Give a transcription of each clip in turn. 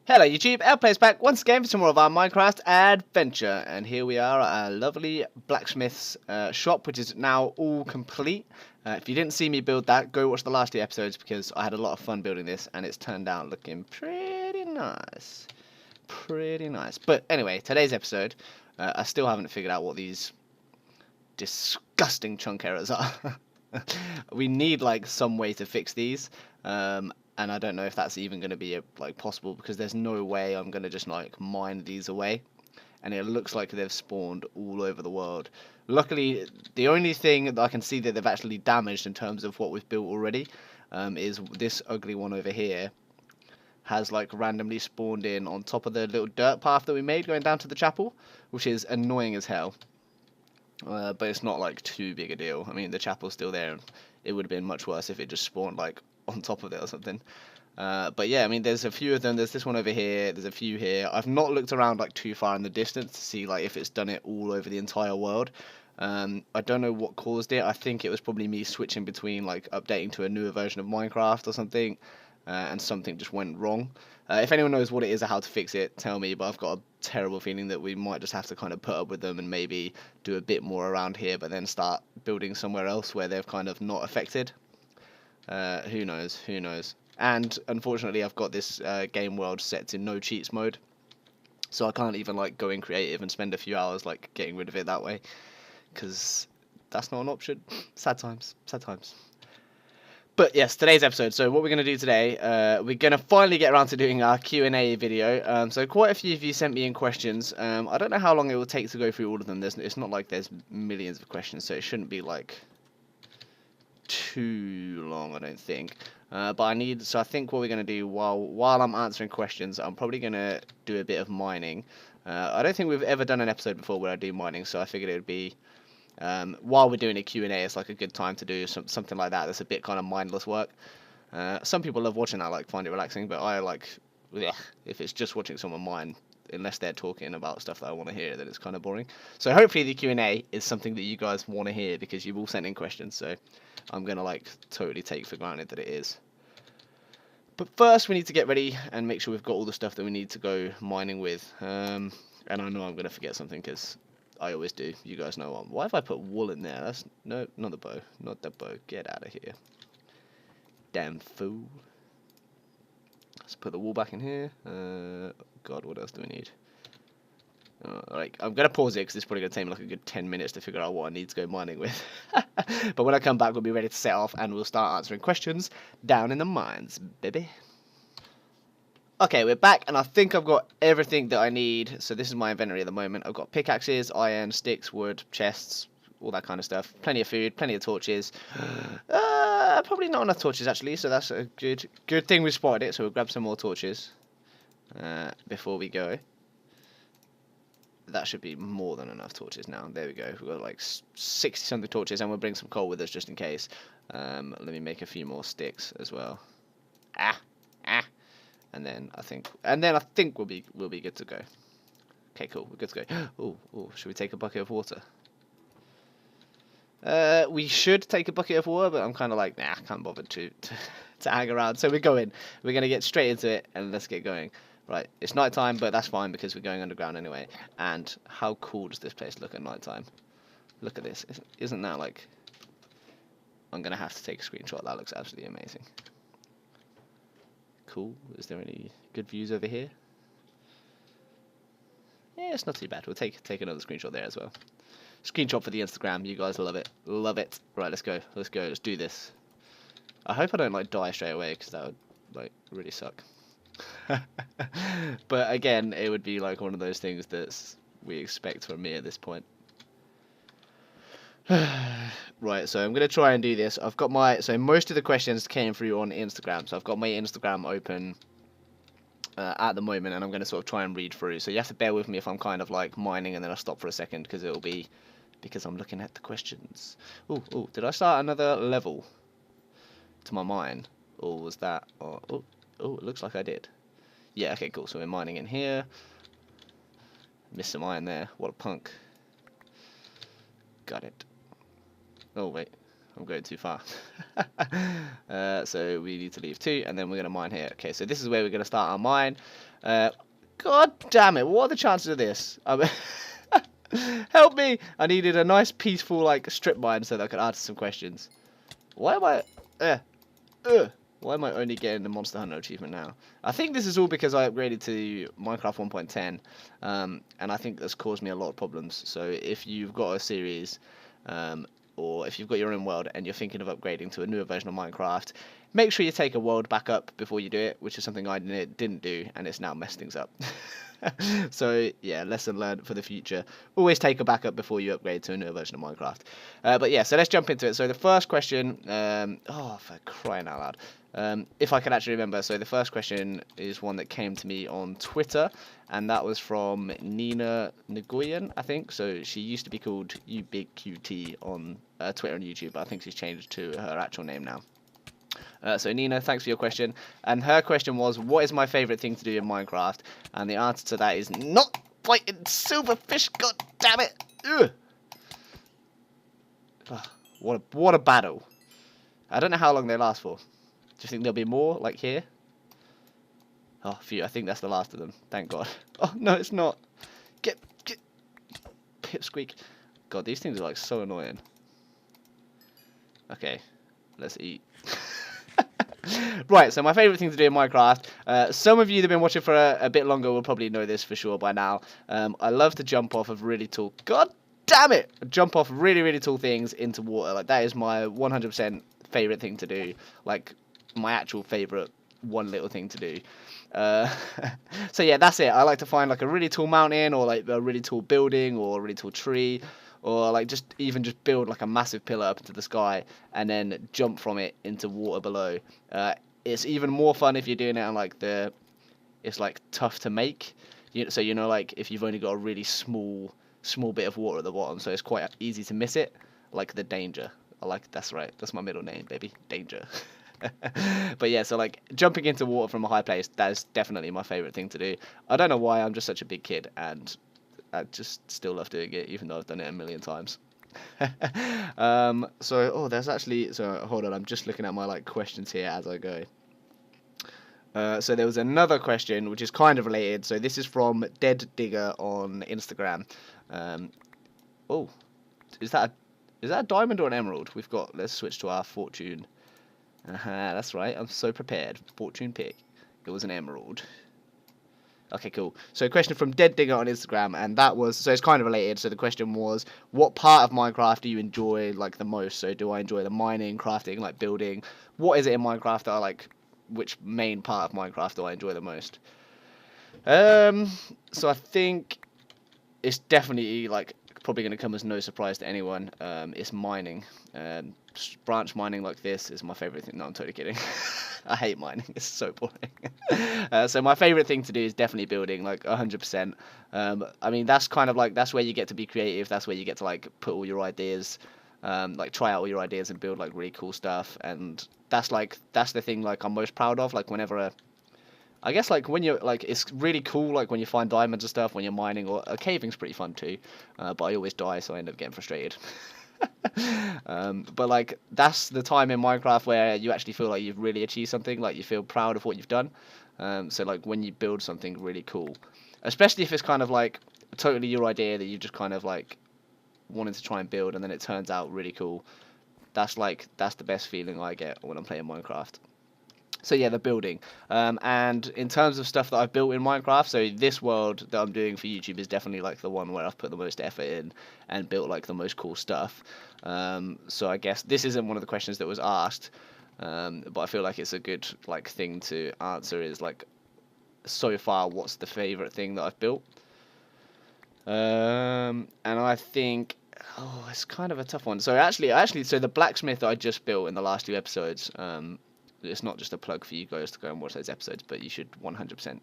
Hello YouTube, Outplay's back once again for some more of our Minecraft adventure, and here we are at our lovely blacksmith's shop, which is now all complete. If you didn't see me build that, go watch the last two episodes because I had a lot of fun building this and it's turned out looking pretty nice. Pretty nice. But anyway, today's episode, I still haven't figured out what these disgusting chunk errors are. We need like some way to fix these. And I don't know if that's even going to be possible because there's no way I'm going to just like mine these away, and it looks like they've spawned all over the world. Luckily, the only thing that I can see that they've actually damaged in terms of what we've built already is this ugly one over here has like randomly spawned in on top of the little dirt path that we made going down to the chapel, which is annoying as hell. But it's not like too big a deal. I mean, the chapel's still there, and it would have been much worse if it just spawned like on top of it or something. But yeah, I mean, there's a few of them. There's this one over here. There's a few here. I've not looked around like too far in the distance to see like if it's done it all over the entire world. I don't know what caused it. I think it was probably me switching between like updating to a newer version of Minecraft or something, and something just went wrong. If anyone knows what it is or how to fix it, tell me, but I've got a terrible feeling that we might just have to kind of put up with them and maybe do a bit more around here, but then start building somewhere else where they've kind of not affected. Who knows? Who knows? And unfortunately, I've got this game world set to no cheats mode, so I can't even like go in creative and spend a few hours like getting rid of it that way, because that's not an option. Sad times. Sad times. But yes, today's episode. So what we're going to do today, we're going to finally get around to doing our Q&A video. So quite a few of you sent me in questions. I don't know how long it will take to go through all of them. It's not like there's millions of questions, so it shouldn't be like too long, I don't think. But I think what we're going to do while I'm answering questions, I'm probably going to do a bit of mining. I don't think we've ever done an episode before where I do mining, so I figured it would be while we're doing a Q&A, it's like a good time to do something like that. That's a bit kind of mindless work. Some people love watching that, like find it relaxing, but I like, yeah, if it's just watching someone mine, unless they're talking about stuff that I want to hear, then it's kind of boring. So hopefully the Q&A is something that you guys want to hear because you've all sent in questions. So I'm gonna like totally take for granted that it is. But first we need to get ready and make sure we've got all the stuff that we need to go mining with. And I know I'm gonna forget something because I always do. You guys know what. Why have I put wool in there? That's no, not the bow. Not the bow. Get out of here. Damn fool. Let's put the wool back in here. God, what else do we need? Alright, I'm going to pause it because it's probably going to take me like a good 10 minutes to figure out what I need to go mining with. But when I come back, we'll be ready to set off and we'll start answering questions down in the mines, baby. Okay, we're back, and I think I've got everything that I need. So this is my inventory at the moment. I've got pickaxes, iron, sticks, wood, chests, all that kind of stuff. Plenty of food, plenty of torches. Probably not enough torches, actually, so that's a good thing we spotted it. So we'll grab some more torches before we go. That should be more than enough torches now. There we go. We've got like 60-something torches, and we'll bring some coal with us just in case. Let me make a few more sticks as well. And then I think we'll be good to go. Okay, cool. We're good to go. Oh, should we take a bucket of water? We should take a bucket of water, but I'm kind of like, nah, I can't bother to hang around. So we're going. We're gonna get straight into it, and let's get going. Right, it's night time, but that's fine because we're going underground anyway. And how cool does this place look at night time? Look at this. Isn't that like... I'm going to have to take a screenshot. That looks absolutely amazing. Cool. Is there any good views over here? Yeah, it's not too bad. We'll take another screenshot there as well. Screenshot for the Instagram. You guys love it. Love it. Right, let's go. Let's go. Let's do this. I hope I don't like die straight away because that would like really suck. But again, it would be like one of those things that we expect from me at this point. Right, so I'm going to try and do this. I've got so most of the questions came through on Instagram, so I've got my Instagram open at the moment, and I'm going to sort of try and read through. So you have to bear with me if I'm kind of like mining and then I'll stop for a second because it'll be because I'm looking at the questions. Oh, did I start another level to my mine? Or was that... Oh, it looks like I did. Yeah, okay, cool. So we're mining in here. Missed some iron there. What a punk. Got it. Oh, wait. I'm going too far. So we need to leave 2, and then we're going to mine here. Okay, so this is where we're going to start our mine. God damn it, what are the chances of this? Help me! I needed a nice peaceful like strip mine so that I could answer some questions. Why am I... Why am I only getting the Monster Hunter achievement now? I think this is all because I upgraded to Minecraft 1.10, and I think that's caused me a lot of problems. So if you've got a series, or if you've got your own world and you're thinking of upgrading to a newer version of Minecraft, make sure you take a world backup before you do it, which is something I didn't do, and it's now messed things up. So yeah, lesson learned for the future. Always take a backup before you upgrade to a newer version of Minecraft. But yeah, so let's jump into it. So the first question, oh, for crying out loud. If I can actually remember, so the first question is one that came to me on Twitter, and that was from Nina Nguyen, I think. So she used to be called UBigQT on Twitter and YouTube, but I think she's changed to her actual name now. So Nina, thanks for your question. And her question was, what is my favourite thing to do in Minecraft? And the answer to that is not fighting silverfish, god damn it! Ugh. Oh, what a battle. I don't know how long they last for. Do you think there'll be more, like here? Oh, phew, I think that's the last of them. Thank God. Oh, no, it's not. Get Pipsqueak. God, these things are like so annoying. Okay, let's eat. Right, so my favourite thing to do in Minecraft, some of you that have been watching for a bit longer will probably know this for sure by now. I love to jump off of really tall, god damn it, jump off really, really tall things into water. Like, that is my 100% favourite thing to do, like, my actual favourite one little thing to do. So yeah, that's it. I like to find like a really tall mountain, or like a really tall building, or a really tall tree, or like just build like a massive pillar up into the sky and then jump from it into water below. It's even more fun if you're doing it on like it's like tough to make. So you know, like if you've only got a really small bit of water at the bottom, so it's quite easy to miss it. Like the danger. That's right. That's my middle name, baby. Danger. But yeah, so like jumping into water from a high place, that is definitely my favourite thing to do. I don't know why, I'm just such a big kid and I just still love doing it, even though I've done it a million times. There's actually, so hold on, I'm just looking at my like questions here as I go. So there was another question which is kind of related. So this is from Dead Digger on Instagram. Oh, is that a diamond or an emerald? Let's switch to our fortune. That's right, I'm so prepared. Fortune pick. It was an emerald. Okay, cool. So a question from Dead Digger on Instagram, and that was, so it's kind of related. So the question was, what part of Minecraft do you enjoy like the most? So do I enjoy the mining, crafting, like building? What is it in Minecraft that I like? Which main part of Minecraft do I enjoy the most? So I think it's definitely like probably going to come as no surprise to anyone. It's mining. Branch mining like this is my favourite thing. No, I'm totally kidding. I hate mining. It's so boring. So my favourite thing to do is definitely building, like 100%. I mean, that's kind of like, that's where you get to be creative. That's where you get to like put all your ideas, like try out all your ideas and build like really cool stuff. And that's the thing like I'm most proud of. Like whenever I guess like when you're like, it's really cool like when you find diamonds and stuff when you're mining, or caving's pretty fun too, but I always die, so I end up getting frustrated. But like that's the time in Minecraft where you actually feel like you've really achieved something, like you feel proud of what you've done. So like when you build something really cool, especially if it's kind of like totally your idea that you just kind of like wanted to try and build, and then it turns out really cool. That's the best feeling I get when I'm playing Minecraft. So yeah, the building. And in terms of stuff that I've built in Minecraft, so this world that I'm doing for YouTube is definitely like the one where I've put the most effort in and built like the most cool stuff. So I guess this isn't one of the questions that was asked, but I feel like it's a good like thing to answer, is like, so far what's the favourite thing that I've built? And I think, oh, it's kind of a tough one. So actually, so the blacksmith that I just built in the last 2 episodes, it's not just a plug for you guys to go and watch those episodes, but you should 100%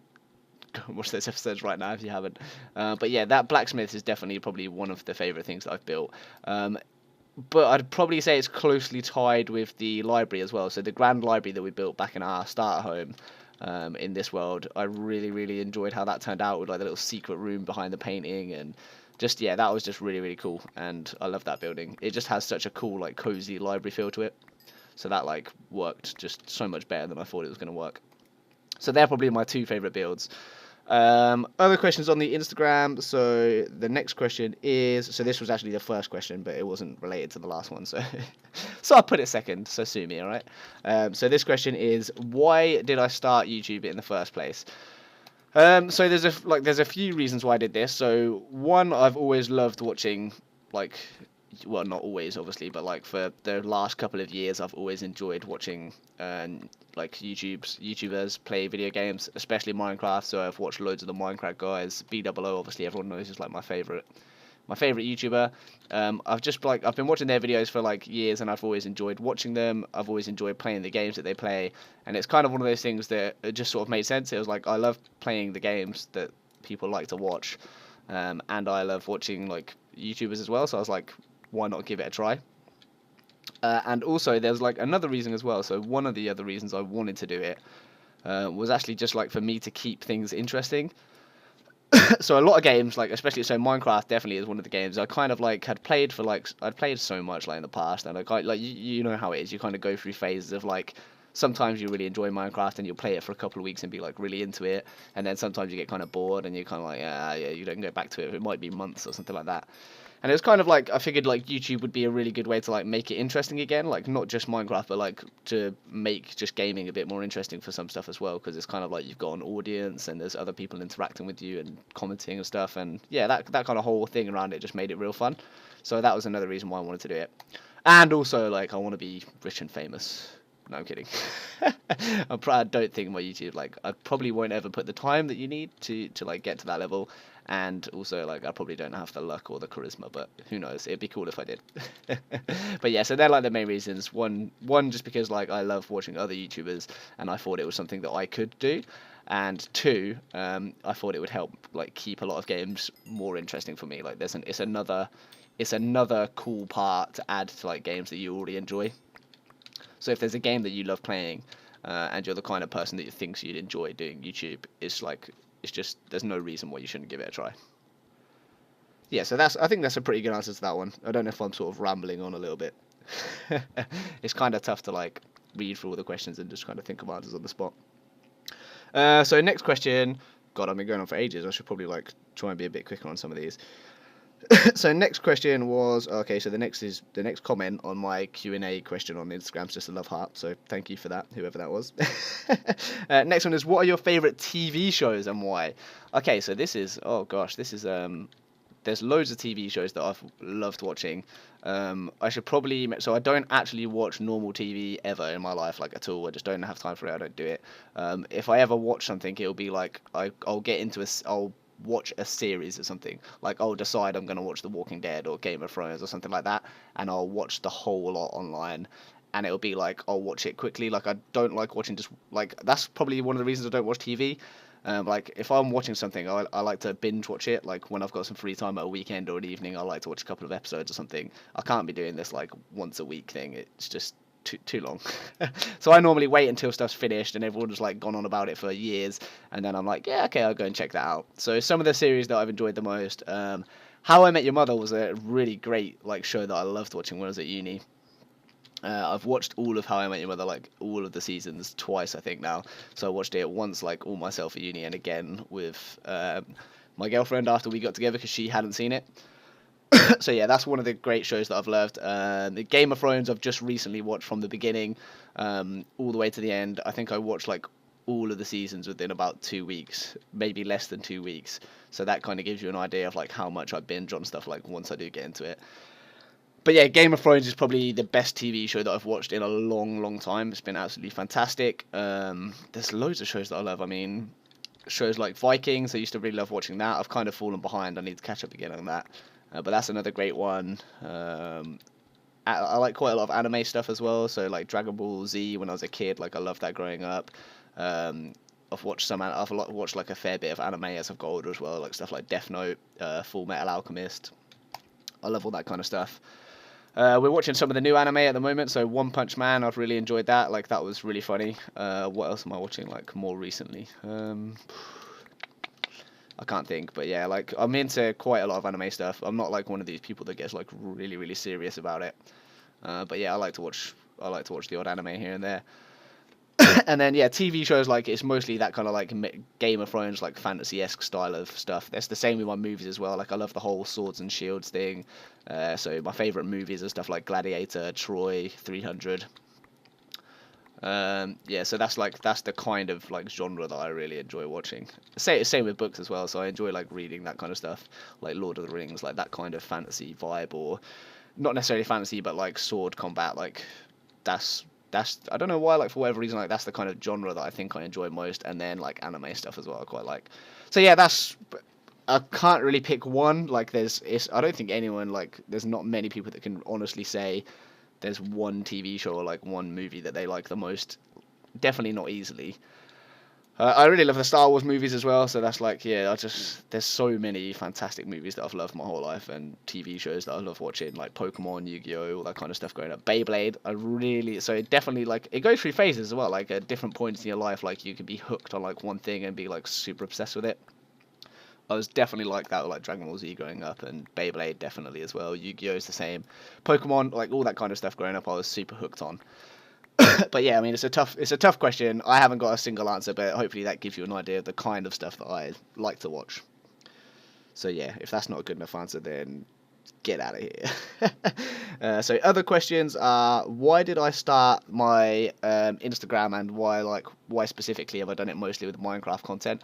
go and watch those episodes right now if you haven't. But yeah, that blacksmith is definitely probably one of the favourite things that I've built. But I'd probably say it's closely tied with the library as well. So the grand library that we built back in our starter home, in this world, I really, really enjoyed how that turned out, with like the little secret room behind the painting, and just yeah, that was just really really cool, and I love that building. It just has such a cool like cozy library feel to it. So that like worked just so much better than I thought it was going to work. So they're probably my two favorite builds. Other questions on the Instagram. So the next question is, so this was actually the first question, but it wasn't related to the last one. So, so I'll put it second. So sue me, all right? So this question is, why did I start YouTube in the first place? So there's a few reasons why I did this. So one, I've always loved watching like, well, not always obviously, but like for the last couple of years, I've always enjoyed watching like YouTubers play video games, especially Minecraft. So I've watched loads of the Minecraft guys. BOO, obviously everyone knows, is like my favorite YouTuber. I've been watching their videos for like years, and I've always enjoyed watching them. I've always enjoyed playing the games that they play, and it's kind of one of those things that it just sort of made sense. It was like I love playing the games that people like to watch, and I love watching like YouTubers as well. So I was like, why not give it a try? And also, there's like another reason as well. So one of the other reasons I wanted to do it was actually just like for me to keep things interesting. So a lot of games, like especially so Minecraft definitely is one of the games I kind of like had played for like I'd played so much like in the past, and I kind like you know how it is. You kind of go through phases of like sometimes you really enjoy Minecraft and you'll play it for a couple of weeks and be like really into it, and then sometimes you get kind of bored and you're kind of like yeah you don't go back to it. It might be months or something like that. And it was kind of like I figured like YouTube would be a really good way to like make it interesting again, like not just Minecraft, but like to make just gaming a bit more interesting for some stuff as well, because it's kind of like you've got an audience and there's other people interacting with you and commenting and stuff, and yeah, that kind of whole thing around it just made it real fun. So that was another reason why I wanted to do it, and also like I want to be rich and famous. No, I'm kidding. I don't think my YouTube like I probably won't ever put the time that you need to like get to that level, and also like I probably don't have the luck or the charisma, but who knows? It'd be cool if I did. But yeah, so they're like the main reasons. One just because like I love watching other YouTubers, and I thought it was something that I could do, and two, I thought it would help like keep a lot of games more interesting for me. Like it's another cool part to add to like games that you already enjoy. So if there's a game that you love playing, and you're the kind of person that thinks you'd enjoy doing YouTube, it's just there's no reason why you shouldn't give it a try. Yeah, so I think that's a pretty good answer to that one. I don't know if I'm sort of rambling on a little bit. It's kind of tough to like read through all the questions and just kind of think of answers on the spot. So next question. God, I've been going on for ages. I should probably like try and be a bit quicker on some of these. So next question was okay. So the next comment on my Q&A question on Instagram is just a love heart. So thank you for that, whoever that was. Next one is, what are your favorite TV shows and why? Okay, so this is there's loads of TV shows that I've loved watching. I should probably so I don't actually watch normal TV ever in my life, like at all. I just don't have time for it. I don't do it. If I ever watch something, it'll be like I'll get into I'll watch a series or something. Like I'll decide I'm going to watch The Walking Dead or Game of Thrones or something like that, and I'll watch the whole lot online, and it'll be like I'll watch it quickly. Like I don't like watching just like that's probably one of the reasons I don't watch TV. Like if I'm watching something, I like to binge watch it. Like when I've got some free time at a weekend or an evening, I like to watch a couple of episodes or something. I can't be doing this like once a week thing. It's just too long. So I normally wait until stuff's finished and everyone's like gone on about it for years, and then I'm like, yeah, okay, I'll go and check that out. So some of the series that I've enjoyed the most, How I Met Your Mother was a really great like show that I loved watching when I was at uni. I've watched all of How I Met Your Mother, like all of the seasons, twice I think now. So I watched it once like all myself at uni, and again with my girlfriend after we got together because she hadn't seen it. So yeah, that's one of the great shows that I've loved. The Game of Thrones I've just recently watched from the beginning all the way to the end. I think I watched like all of the seasons within about 2 weeks, maybe less than 2 weeks. So that kind of gives you an idea of like how much I binge on stuff like once I do get into it. But yeah, Game of Thrones is probably the best TV show that I've watched in a long time. It's been absolutely fantastic. There's loads of shows that I love. I mean, shows like Vikings, I used to really love watching that. I've kind of fallen behind. I need to catch up again on that. But that's another great one. I like quite a lot of anime stuff as well. So like Dragon Ball Z when I was a kid, like I loved that growing up. I've watched like a fair bit of anime as I've got older as well, like stuff like Death Note, Full Metal Alchemist. I love all that kind of stuff. We're watching some of the new anime at the moment, so One Punch Man, I've really enjoyed that. Like that was really funny. What else am I watching like more recently? I I can't think, but yeah, like I'm into quite a lot of anime stuff. I'm not like one of these people that gets like really really serious about it. But yeah, I like to watch the odd anime here and there. And then yeah, TV shows like it's mostly that kind of like Game of Thrones, like fantasy-esque style of stuff. That's the same with my movies as well. Like I love the whole swords and shields thing. So my favorite movies are stuff like Gladiator, Troy, 300. Yeah, so that's the kind of like genre that I really enjoy watching. Same with books as well. So I enjoy like reading that kind of stuff, like Lord of the Rings, like that kind of fantasy vibe, or not necessarily fantasy, but like sword combat. Like that's I don't know why, like for whatever reason, like that's the kind of genre that I think I enjoy most. And then like anime stuff as well, I quite like. So yeah, that's I can't really pick one. Like I don't think anyone like there's not many people that can honestly say there's one TV show or like one movie that they like the most. Definitely not easily. I really love the Star Wars movies as well, so that's like, yeah, there's so many fantastic movies that I've loved my whole life, and TV shows that I love watching, like Pokemon, Yu-Gi-Oh, all that kind of stuff growing up. Beyblade, so it definitely, like, it goes through phases as well, like at different points in your life, like you could be hooked on like one thing and be like super obsessed with it. I was definitely like that with like Dragon Ball Z growing up, and Beyblade definitely as well. Yu-Gi-Oh is the same. Pokemon, like all that kind of stuff growing up, I was super hooked on. But yeah, I mean, it's a tough question. I haven't got a single answer, but hopefully that gives you an idea of the kind of stuff that I like to watch. So yeah, if that's not a good enough answer, then get out of here. So other questions are, why did I start my Instagram, and why specifically have I done it mostly with Minecraft content?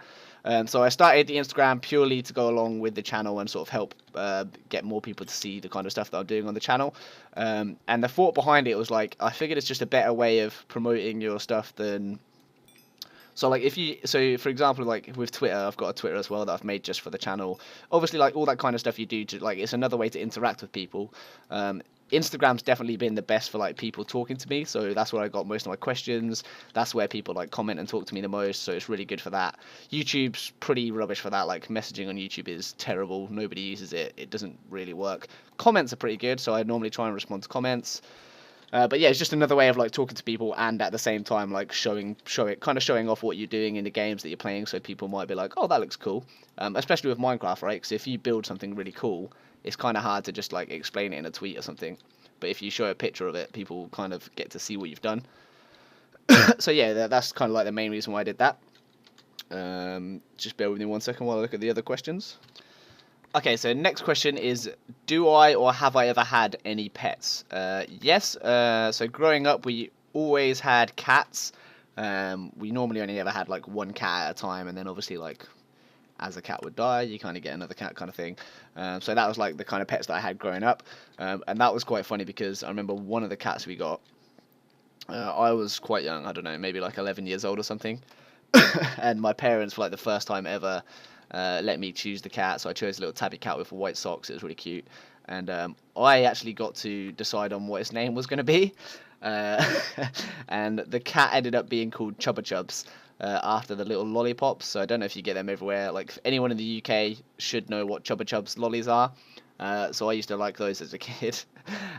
So I started the Instagram purely to go along with the channel and sort of help get more people to see the kind of stuff that I'm doing on the channel. And the thought behind it was like, I figured it's just a better way of promoting your stuff than. So like for example, like with Twitter, I've got a Twitter as well that I've made just for the channel. Obviously, like all that kind of stuff you do to like, it's another way to interact with people. Instagram's definitely been the best for like people talking to me, so that's where I got most of my questions. That's where people like comment and talk to me the most, so it's really good for that. YouTube's pretty rubbish for that. Like messaging on YouTube is terrible. Nobody uses it. It doesn't really work. Comments are pretty good, so I normally try and respond to comments. But yeah, it's just another way of like talking to people, and at the same time like showing off what you're doing in the games that you're playing, so people might be like, oh, that looks cool. Especially with Minecraft, right? Because if you build something really cool, it's kind of hard to just like explain it in a tweet or something. But if you show a picture of it, people kind of get to see what you've done. So yeah, that's kind of like the main reason why I did that. Just bear with me 1 second while I look at the other questions. Okay, so next question is, do I or have I ever had any pets? Yes, so growing up we always had cats. We normally only ever had like one cat at a time, and then obviously like as a cat would die, you kind of get another cat kind of thing. So that was like the kind of pets that I had growing up. And that was quite funny because I remember one of the cats we got, I was quite young, I don't know, maybe like 11 years old or something. And my parents, for like the first time ever, let me choose the cat. So I chose a little tabby cat with white socks. It was really cute. And I actually got to decide on what his name was going to be. And the cat ended up being called Chubba Chubs, after the little lollipops. So I don't know if you get them everywhere. Like anyone in the UK should know what Chubba Chubs lollies are. So I used to like those as a kid.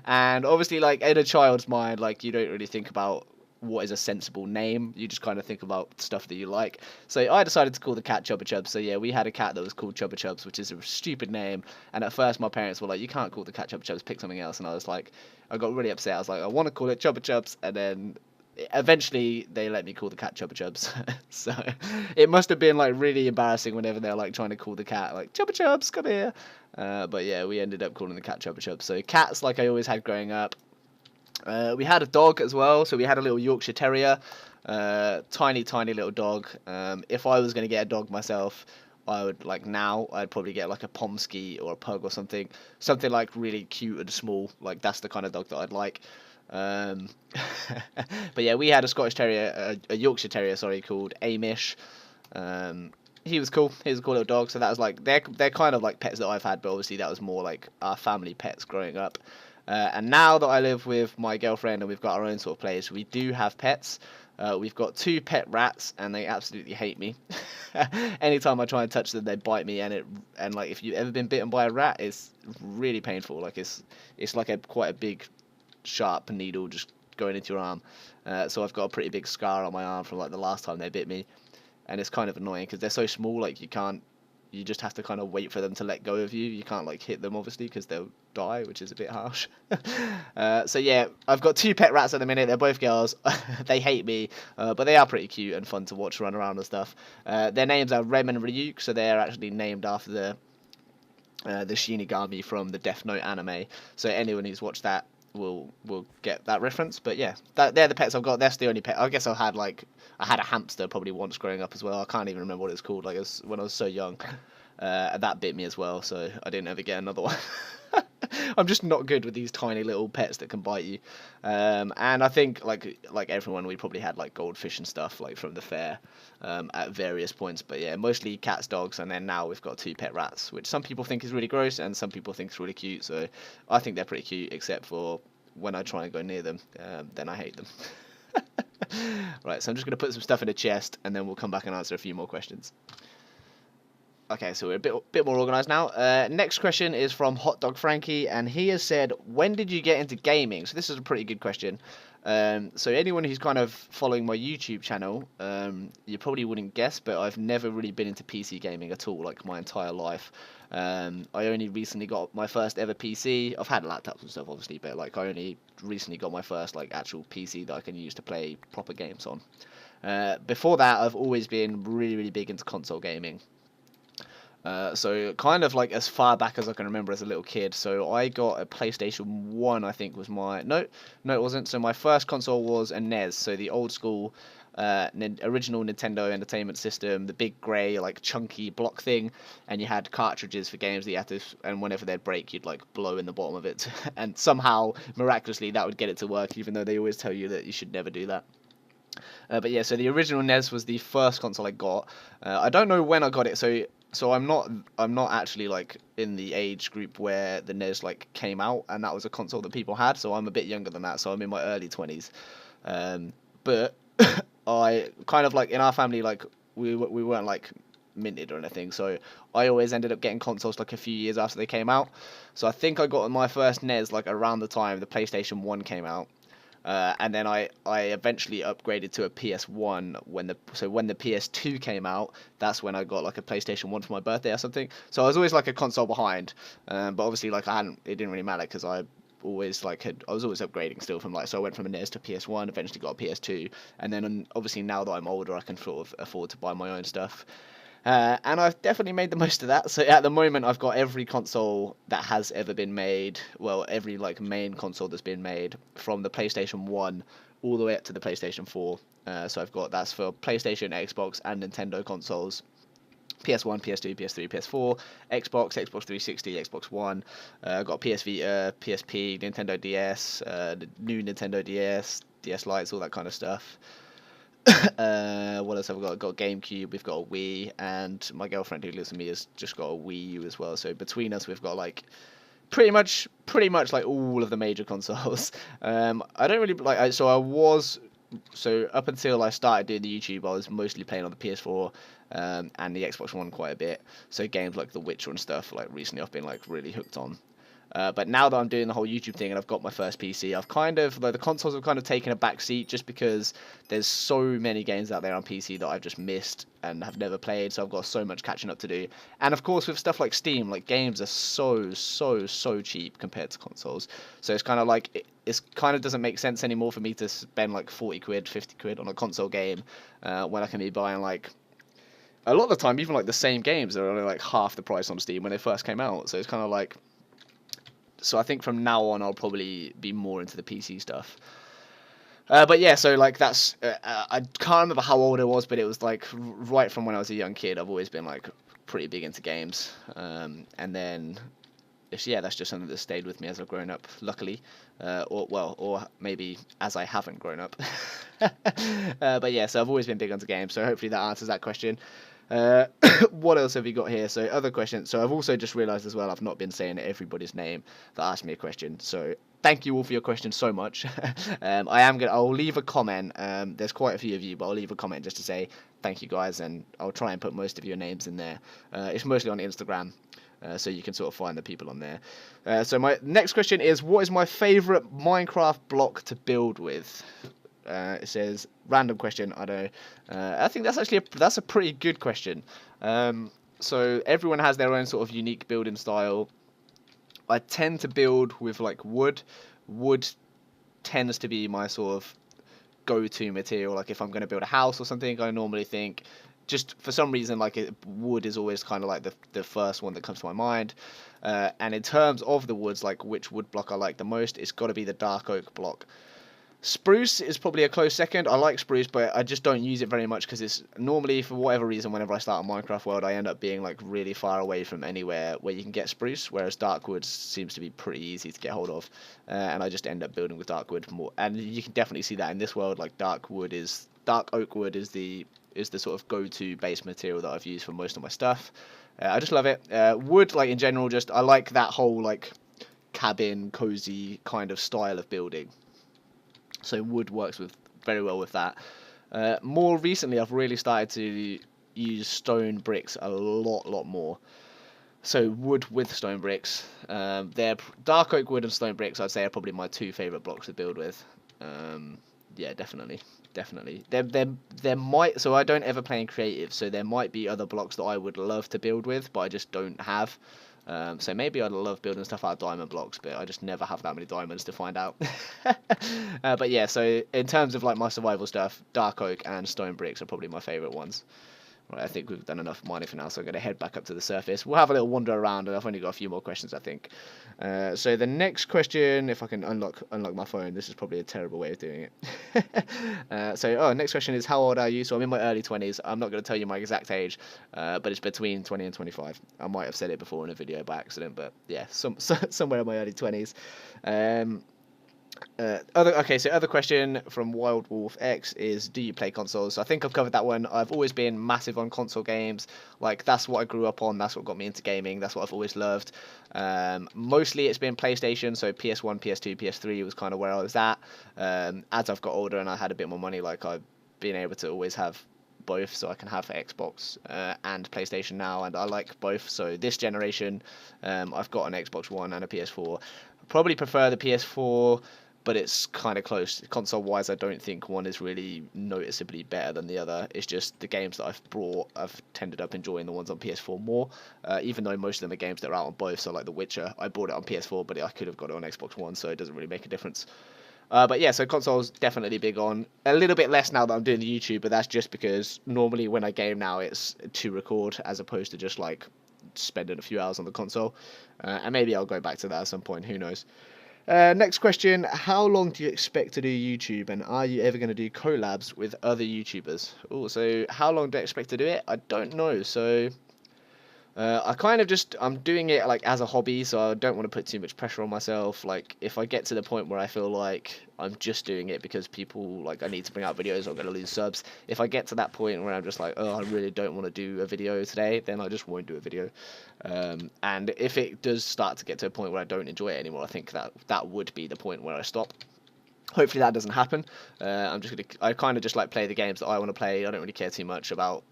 And obviously, like in a child's mind, like you don't really think about what is a sensible name. You just kind of think about stuff that you like. So I decided to call the cat Chubba Chubs. So yeah, we had a cat that was called Chubba Chubs, which is a stupid name. And at first my parents were like, you can't call the cat Chubba Chubs, pick something else. And I was like, I got really upset. I was like, I want to call it Chubba Chubs. And then eventually they let me call the cat Chubba Chubs. So it must have been like really embarrassing whenever they're like trying to call the cat like Chubba Chubs, come here. But yeah, we ended up calling the cat Chubba Chubs. So cats, like I always had growing up. We had a dog as well, so we had a little Yorkshire Terrier, tiny little dog. If I was going to get a dog myself, I'd probably get like a Pomsky or a pug or something like really cute and small. Like that's the kind of dog that I'd like. But yeah, we had a Scottish Terrier, a Yorkshire Terrier, sorry, called Amish. He was cool. He was a cool little dog. So that was like they're kind of like pets that I've had, but obviously that was more like our family pets growing up. And now that I live with my girlfriend and we've got our own sort of place, we do have pets. We've got 2 pet rats, and they absolutely hate me. Anytime I try and touch them, they bite me, and like if you've ever been bitten by a rat, it's really painful. Like it's like quite a big, sharp needle just going into your arm. So I've got a pretty big scar on my arm from like the last time they bit me, and it's kind of annoying because they're so small. Like you can't you just have to kind of wait for them to let go of you. You can't like hit them obviously because they'll die, which is a bit harsh. So yeah, I've got 2 pet rats at the minute. They're both girls. They hate me, but they are pretty cute and fun to watch run around and stuff. Their names are Rem and Ryuk, so they're actually named after the Shinigami from the Death Note anime. So anyone who's watched that will get that reference. But yeah, they're the pets I've got. That's the only pet. I guess I had a hamster probably once growing up as well. I can't even remember what it's called. Like when I was so young, that bit me as well. So I didn't ever get another one. I'm just not good with these tiny little pets that can bite you. And I think like everyone, we probably had like goldfish and stuff like from the fair at various points. But yeah, mostly cats, dogs, and then now we've got 2 pet rats, which some people think is really gross and some people think is really cute. So I think they're pretty cute, except for when I try and go near them, then I hate them. Right, so I'm just going to put some stuff in a chest and then we'll come back and answer a few more questions. Okay, so we're a bit more organised now. Next question is from Hot Dog Frankie, and he has said, when did you get into gaming? So this is a pretty good question. So anyone who's kind of following my YouTube channel, you probably wouldn't guess, but I've never really been into PC gaming at all, like my entire life. I only recently got my first ever PC. I've had laptops and stuff, obviously, but like I only recently got my first like actual PC that I can use to play proper games on. Before that, I've always been really, really big into console gaming. So kind of like as far back as I can remember as a little kid. So I got a PlayStation 1, I think was my... No, it wasn't. So my first console was a NES, so the old school original Nintendo Entertainment System, the big grey, like chunky block thing, and you had cartridges for games that you had to... And whenever they'd break, you'd like blow in the bottom of it. And somehow, miraculously, that would get it to work, even though they always tell you that you should never do that. But yeah, so the original NES was the first console I got. I don't know when I got it, so I'm not actually like in the age group where the NES like came out and that was a console that people had. So I'm a bit younger than that. So I'm in my early 20s. But I kind of like in our family like we weren't like minted or anything. So I always ended up getting consoles like a few years after they came out. So I think I got my first NES like around the time the PlayStation 1 came out. And then I eventually upgraded to a PS1 when the PS2 came out. That's when I got like a PlayStation 1 for my birthday or something. So I was always like a console behind, but obviously like it didn't really matter because I was always upgrading still from like, so I went from a NES to PS1, eventually got a PS2, and then obviously now that I'm older I can sort of afford to buy my own stuff. And I've definitely made the most of that. So at the moment, I've got every console that has ever been made. Well, every like main console that's been made from the PlayStation 1 all the way up to the PlayStation 4. So I've got that's for PlayStation, Xbox, and Nintendo consoles. PS1, PS2, PS3, PS4, Xbox 360, Xbox One. I've got PS Vita, PSP, Nintendo DS, the new Nintendo DS, DS Lites, all that kind of stuff. What else have we got? I've got GameCube, we've got a Wii, and my girlfriend who lives with me has just got a Wii U as well. So between us, we've got like pretty much like all of the major consoles. I don't really like. So up until I started doing the YouTube, I was mostly playing on the PS4 and the Xbox One quite a bit. So games like The Witcher and stuff, like recently, I've been like really hooked on. But now that I'm doing the whole YouTube thing and I've got my first PC, I've kind of, like, the consoles have kind of taken a back seat just because there's so many games out there on PC that I've just missed and have never played, so I've got so much catching up to do. And of course with stuff like Steam, like games are so cheap compared to consoles. So it's kind of like, it kind of doesn't make sense anymore for me to spend like 40 quid, 50 quid on a console game when I can be buying like, a lot of the time, even like the same games are only like half the price on Steam when they first came out. So it's kind of like, so I think from now on I'll probably be more into the PC stuff. But yeah, so like that's I can't remember how old I was, but it was like right from when I was a young kid. I've always been like pretty big into games, and then that's just something that stayed with me as I've grown up, luckily, or maybe as I haven't grown up. But yeah, so I've always been big into games. So hopefully that answers that question. What else have you got here? So other questions. So I've also just realised as well I've not been saying everybody's name that asked me a question. So thank you all for your questions so much. I'll leave a comment. There's quite a few of you, but I'll leave a comment just to say thank you guys, and I'll try and put most of your names in there. It's mostly on Instagram. So you can sort of find the people on there. So my next question is, what is my favourite Minecraft block to build with? It says random question. I don't know. I think that's actually that's a pretty good question. So everyone has their own sort of unique building style. I tend to build with like wood. Wood tends to be my sort of go-to material. Like if I'm going to build a house or something, I normally think, just for some reason, like wood is always kind of like the first one that comes to my mind. And in terms of the woods, like which wood block I like the most, it's got to be the dark oak block. Spruce is probably a close second. I like spruce, but I just don't use it very much because it's normally, for whatever reason, whenever I start a Minecraft world, I end up being like really far away from anywhere where you can get spruce, whereas dark wood seems to be pretty easy to get hold of, and I just end up building with dark wood more. And you can definitely see that in this world. Like dark oak wood is the sort of go-to base material that I've used for most of my stuff. I just love it. Wood, like in general, just I like that whole like cabin, cozy kind of style of building. So wood works with very well with that. More recently, I've really started to use stone bricks a lot more. So wood with stone bricks. They're dark oak wood and stone bricks. I'd say are probably my two favorite blocks to build with. Yeah, definitely. There might, so I don't ever play in creative. So there might be other blocks that I would love to build with, but I just don't have. So maybe I'd love building stuff out of diamond blocks, but I just never have that many diamonds to find out. But yeah, so in terms of like my survival stuff, dark oak and stone bricks are probably my favourite ones. Right, I think we've done enough mining for now, so I'm going to head back up to the surface. We'll have a little wander around, and I've only got a few more questions, I think. So the next question, if I can unlock my phone, this is probably a terrible way of doing it. Next question is, how old are you? So I'm in my early 20s. I'm not going to tell you my exact age, but it's between 20 and 25. I might have said it before in a video by accident, but yeah, somewhere in my early 20s. Other question from Wild Wolf X is, do you play consoles? So I think I've covered that one. I've always been massive on console games. Like that's what I grew up on. That's what got me into gaming. That's what I've always loved. Mostly it's been PlayStation. So PS1, PS2, PS3 was kind of where I was at. As I've got older and I had a bit more money, like I've been able to always have both, so I can have Xbox and PlayStation now, and I like both. So this generation, I've got an Xbox One and a PS4. Probably prefer the PS4, but it's kind of close. Console-wise, I don't think one is really noticeably better than the other. It's just the games that I've brought, I've tended up enjoying the ones on PS4 more, even though most of them are games that are out on both. So like The Witcher, I bought it on PS4, but I could have got it on Xbox One, so it doesn't really make a difference. But yeah, so consoles definitely big on. A little bit less now that I'm doing the YouTube, but that's just because normally when I game now, it's to record as opposed to just like spending a few hours on the console. And maybe I'll go back to that at some point, who knows. Next question, how long do you expect to do YouTube, and are you ever going to do collabs with other YouTubers? Oh, so how long do I expect to do it? I don't know. So I kind of just, I'm doing it like as a hobby, so I don't want to put too much pressure on myself. Like if I get to the point where I feel like I'm just doing it because people, like I need to bring out videos, I'm going to lose subs. If I get to that point where I'm just like, oh, I really don't want to do a video today, then I just won't do a video. And if it does start to get to a point where I don't enjoy it anymore, I think that would be the point where I stop. Hopefully that doesn't happen. I kind of just like play the games that I want to play. I don't really care too much about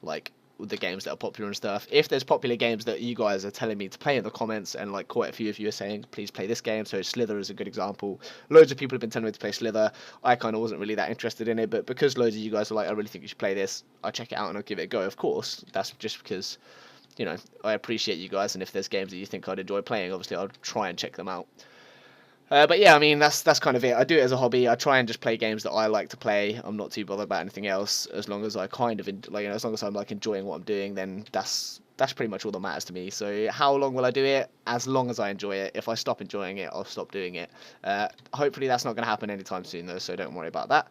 like the games that are popular and stuff. If there's popular games that you guys are telling me to play in the comments, and like quite a few of you are saying please play this game, so Slither is a good example. Loads of people have been telling me to play Slither. I kind of wasn't really that interested in it, but because loads of you guys are like, I really think you should play this, I check it out and I'll give it a go. Of course, that's just because, you know, I appreciate you guys, and if there's games that you think I'd enjoy playing, obviously I'll try and check them out. But yeah, I mean that's kind of it. I do it as a hobby. I try and just play games that I like to play. I'm not too bothered about anything else. As long as I kind of as long as I'm like enjoying what I'm doing, then that's pretty much all that matters to me. So how long will I do it? As long as I enjoy it. If I stop enjoying it, I'll stop doing it. Hopefully that's not going to happen anytime soon though, so don't worry about that.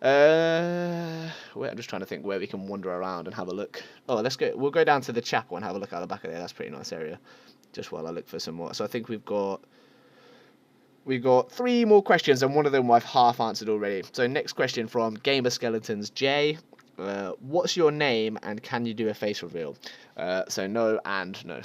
I'm just trying to think where we can wander around and have a look. Oh, let's go. We'll go down to the chapel and have a look out the back of there. That's a pretty nice area. Just while I look for some more. So I think we've got 3 more questions, and one of them I've half answered already. So next question from Gamer Skeletons J. What's your name, and can you do a face reveal? So no and no.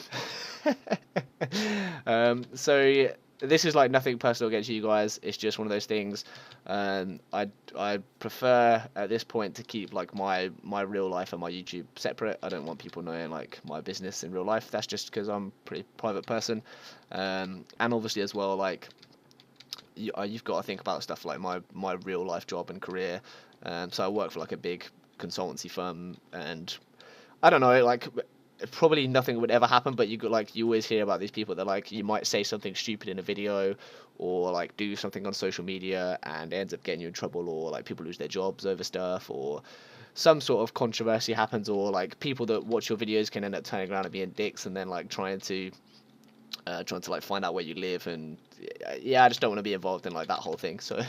So this is like nothing personal against you guys. It's just one of those things. I prefer at this point to keep like my real life and my YouTube separate. I don't want people knowing like my business in real life. That's just because I'm a pretty private person. And obviously as well, like you've got to think about stuff like my real life job and career. So I work for like a big consultancy firm, and I don't know, like probably nothing would ever happen, but you always hear about these people that like you might say something stupid in a video or like do something on social media and it ends up getting you in trouble, or like people lose their jobs over stuff, or some sort of controversy happens, or like people that watch your videos can end up turning around and being dicks and then like trying to like find out where you live. And yeah, I just don't want to be involved in like that whole thing. So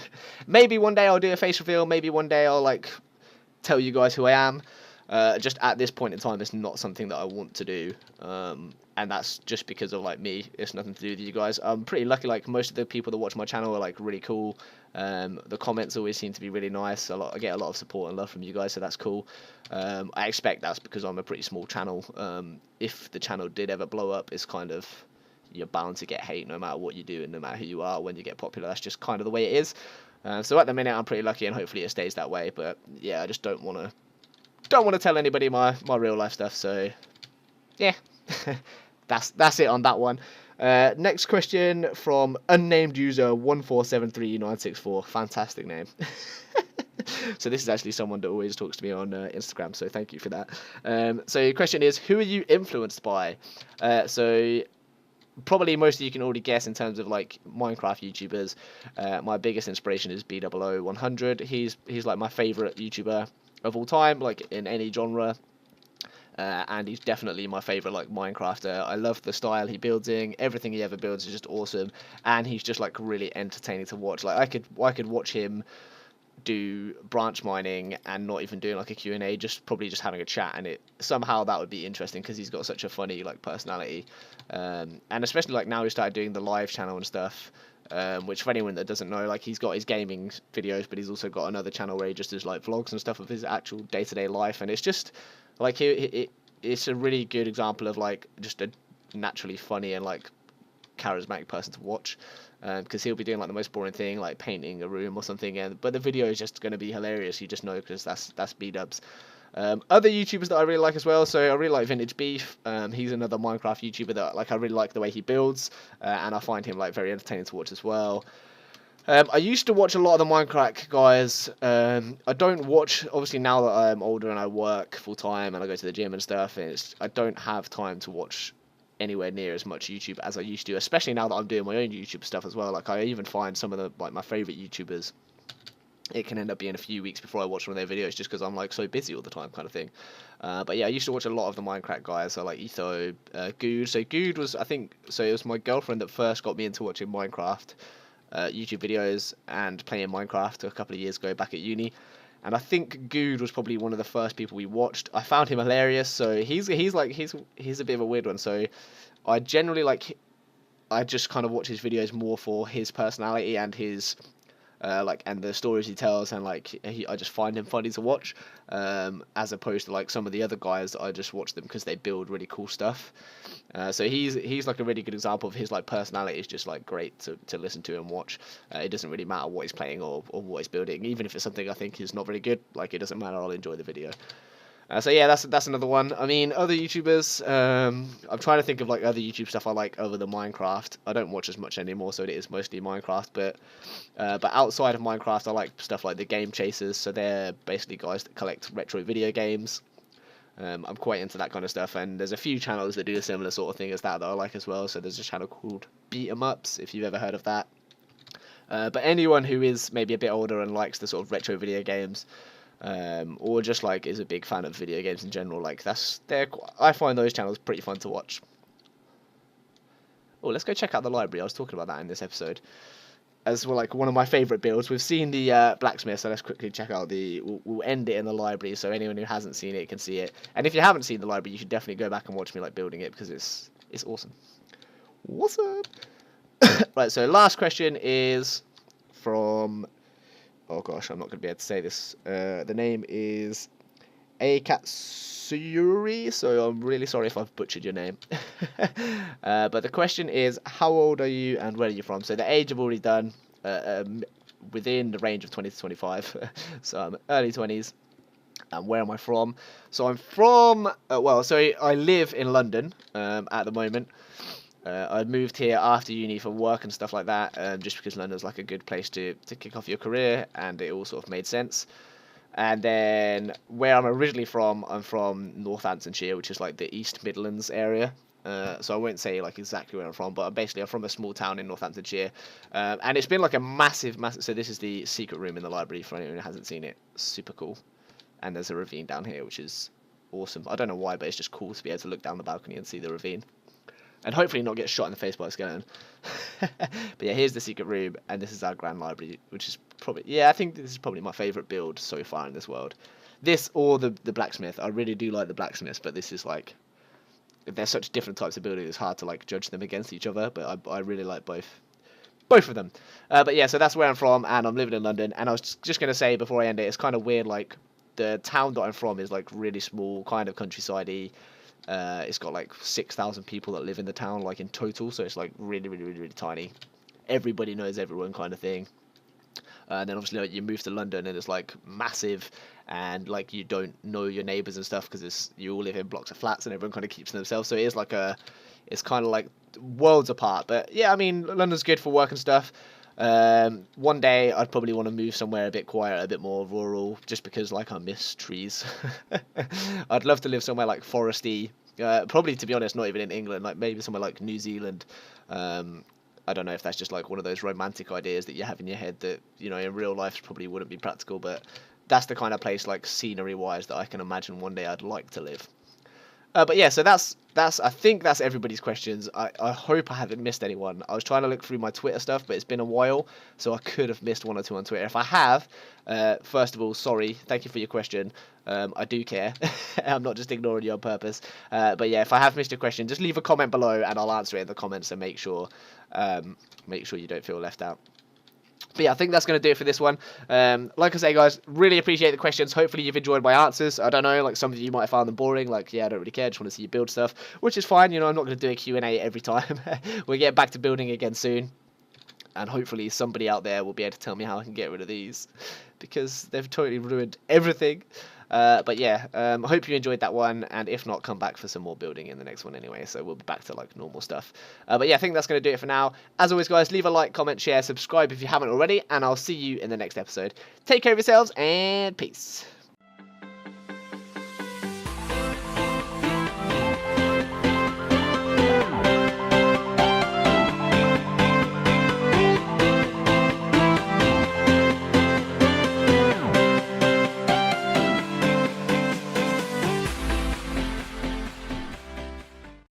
maybe one day I'll do a face reveal, maybe one day I'll like tell you guys who I am. Just at this point in time, it's not something that I want to do, and that's just because of like me. It's nothing to do with you guys. I'm pretty lucky. Like most of the people that watch my channel are like really cool. The comments always seem to be really nice. I get a lot of support and love from you guys, so that's cool. I expect that's because I'm a pretty small channel. If the channel did ever blow up, it's kind of, you're bound to get hate no matter what you do and no matter who you are. When you get popular, that's just kind of the way it is. So at the minute, I'm pretty lucky, and hopefully it stays that way. But yeah, I just don't want to tell anybody my real life stuff. So yeah, that's it on that one. Next question from unnamed user 1473964. Fantastic name. So this is actually someone that always talks to me on Instagram, so thank you for that. So the question is, who are you influenced by? So probably most of you can already guess in terms of like Minecraft YouTubers. My biggest inspiration is B000100. He's like my favorite YouTuber of all time, like in any genre. And he's definitely my favorite like Minecrafter. I love the style he builds in. Everything he ever builds is just awesome, and he's just like really entertaining to watch. Like I could watch him do branch mining and not even doing like a Q&A, probably just having a chat, and it somehow that would be interesting because he's got such a funny like personality. And especially like now he started doing the live channel and stuff, which for anyone that doesn't know, like he's got his gaming videos, but he's also got another channel where he just does like vlogs and stuff of his actual day-to-day life, and it's just like it's a really good example of like just a naturally funny and like charismatic person to watch, because he'll be doing like the most boring thing, like painting a room or something, but the video is just going to be hilarious. You just know, because that's B-dubs. Other YouTubers that I really like as well, so I really like Vintage Beef. He's another Minecraft YouTuber that like I really like the way he builds, and I find him like very entertaining to watch as well. I used to watch a lot of the Minecraft guys. I don't watch, obviously now that I'm older and I work full time and I go to the gym and stuff, I don't have time to watch anywhere near as much YouTube as I used to, especially now that I'm doing my own YouTube stuff as well. Like I even find some of the like my favorite YouTubers, it can end up being a few weeks before I watch one of their videos just because I'm like so busy all the time, kind of thing. But yeah, I used to watch a lot of the Minecraft guys. So like Itro, Good. So Good was, I think, so it was my girlfriend that first got me into watching Minecraft YouTube videos and playing Minecraft a couple of years ago back at uni. And I think Good was probably one of the first people we watched. I found him hilarious. So he's a bit of a weird one. So I generally I just kind of watch his videos more for his personality and his and the stories he tells, and I just find him funny to watch, as opposed to like some of the other guys that I just watch them because they build really cool stuff. So he's like a really good example of his like personality is just like great to listen to and watch. It doesn't really matter what he's playing or what he's building, even if it's something I think is not very good. Like it doesn't matter, I'll enjoy the video. So yeah, that's another one. I mean, other YouTubers, I'm trying to think of like other YouTube stuff I like other than Minecraft. I don't watch as much anymore, so it is mostly Minecraft. But outside of Minecraft, I like stuff like the Game Chasers. So they're basically guys that collect retro video games. I'm quite into that kind of stuff, and there's a few channels that do a similar sort of thing as that I like as well. So there's a channel called Beat 'em Ups, if you've ever heard of that. But anyone who is maybe a bit older and likes the sort of retro video games, or just like is a big fan of video games in general, like I find those channels pretty fun to watch. Oh, let's go check out the library. I was talking about that in this episode as well, like one of my favorite builds. We've seen the blacksmith, so let's quickly check out we'll end it in the library, so anyone who hasn't seen it can see it. And if you haven't seen the library, you should definitely go back and watch me like building it, because it's awesome. What's up? Right, so last question is from, oh gosh, I'm not going to be able to say this. The name is Akatsuri, so I'm really sorry if I've butchered your name. But the question is, how old are you and where are you from? So the age I've already done, within the range of 20 to 25. So I'm early 20s. And where am I from? So I'm from, so I live in London at the moment. I moved here after uni for work and stuff like that, just because London's like a good place to kick off your career, and it all sort of made sense. And then where I'm originally from, I'm from Northamptonshire, which is like the East Midlands area. So I won't say like exactly where I'm from, but basically I'm from a small town in Northamptonshire, and it's been like a massive. So this is the secret room in the library for anyone who hasn't seen it. Super cool, and there's a ravine down here, which is awesome. I don't know why, but it's just cool to be able to look down the balcony and see the ravine, and hopefully not get shot in the face by a skeleton. But yeah, here's the secret room, and this is our grand library, which is probably, yeah, I think this is probably my favourite build so far in this world. This or the blacksmith. I really do like the blacksmith, but this is like, they're such different types of buildings, it's hard to like judge them against each other, but I really like both of them. But yeah, so that's where I'm from, and I'm living in London. And I was just going to say before I end it, it's kind of weird, like the town that I'm from is like really small, kind of countryside-y. It's got like 6,000 people that live in the town, like in total, so it's like really tiny. Everybody knows everyone, kind of thing. And then obviously like, you move to London and it's like massive, and like you don't know your neighbours and stuff because you all live in blocks of flats and everyone kind of keeps to themselves. So it is like it's kind of like worlds apart. But yeah, I mean London's good for work and stuff. One day I'd probably want to move somewhere a bit quieter, a bit more rural, just because like I miss trees. I'd love to live somewhere like foresty. Probably, to be honest, not even in England, like maybe somewhere like New Zealand. I don't know if that's just like one of those romantic ideas that you have in your head that, you know, in real life probably wouldn't be practical, but that's the kind of place, like scenery wise, that I can imagine one day I'd like to live. But yeah, so that's I think that's everybody's questions. I hope I haven't missed anyone. I was trying to look through my Twitter stuff, but it's been a while, so I could have missed one or two on Twitter. If I have, first of all, sorry. Thank you for your question. I do care. I'm not just ignoring you on purpose. But yeah, if I have missed a question, just leave a comment below and I'll answer it in the comments, and make sure you don't feel left out. But yeah, I think that's going to do it for this one. Like I say, guys, really appreciate the questions. Hopefully you've enjoyed my answers. I don't know, like some of you might have found them boring. Like, yeah, I don't really care. Just want to see you build stuff, which is fine. You know, I'm not going to do a Q&A every time. We'll get back to building again soon. And hopefully somebody out there will be able to tell me how I can get rid of these, because they've totally ruined everything. But yeah, I hope you enjoyed that one, and if not, come back for some more building in the next one anyway, so we'll be back to like normal stuff. But yeah, I think that's going to do it for now. As always, guys, leave a like, comment, share, subscribe if you haven't already, and I'll see you in the next episode. Take care of yourselves, and peace.